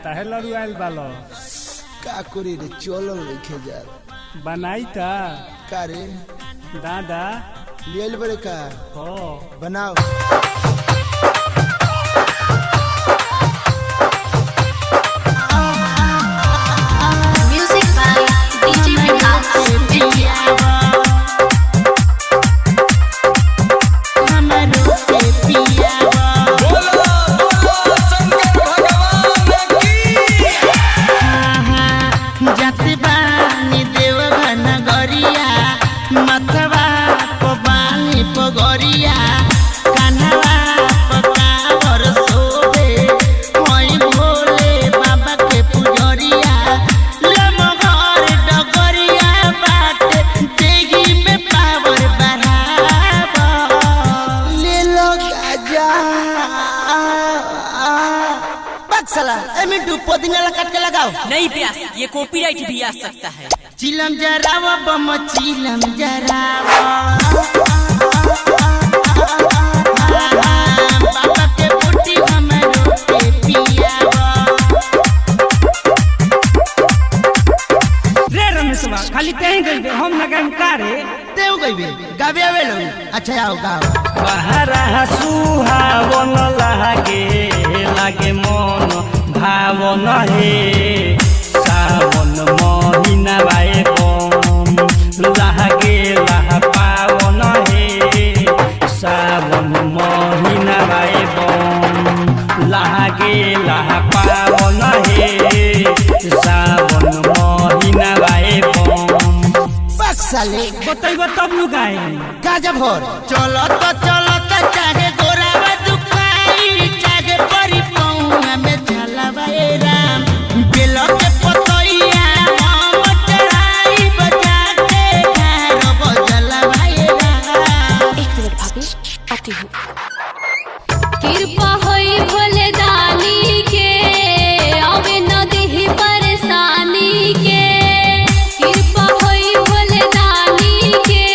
काहे लड़ू आइल बालो? का करी रे चलो लिखे जा बनाई ता का रे दादा लियल बड़े का हो बनाओ। Music by DJ Vikas. काट के लगाओ। नहीं ब्यास, ये कॉपीराइट भी आ सकता है। चिलम जरावा बम चिलम जरावा बाबा के बूटी हमरो के पियावा। रे रमेशवा खाली तेही गइबे हम न गाम का रे तेऊ गइबे गाबे आवे लो। अच्छा आओ गाओ। बहरा सुहावन लागे लागे मन भावन हे सावन महीना बाए बम लागे लाह पावन हे सावन महीना बाए बम लागे लाह पावन हे सावन महीना बाए बम। साले बतैबो तब नु गाए गाजा भर चलो तो चाहे गोरावा दुखाई चाहे परी पौआ में चलावा ए राम बेलो के पतोइया हम चढ़ाई बजा के घर बजलावा ए राम। एक मिनट भाभी आती हूँ। कृपा होई भोले दानी के आवे न देहि परेशानी के। कृपा होई भोले दानी के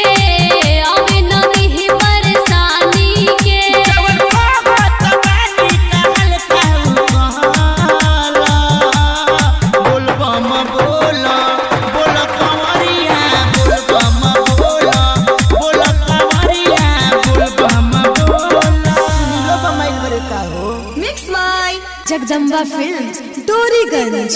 आवे न देहि परेशानी के। जवन बात बानी कहल कहू कहला बोल बम बोल बोल कंवरिया बोल बम बोल बोल कंवरिया बोल बम बोल। लो बमाइल बरे का हो। Mix by Jagdamba films, Doriganj.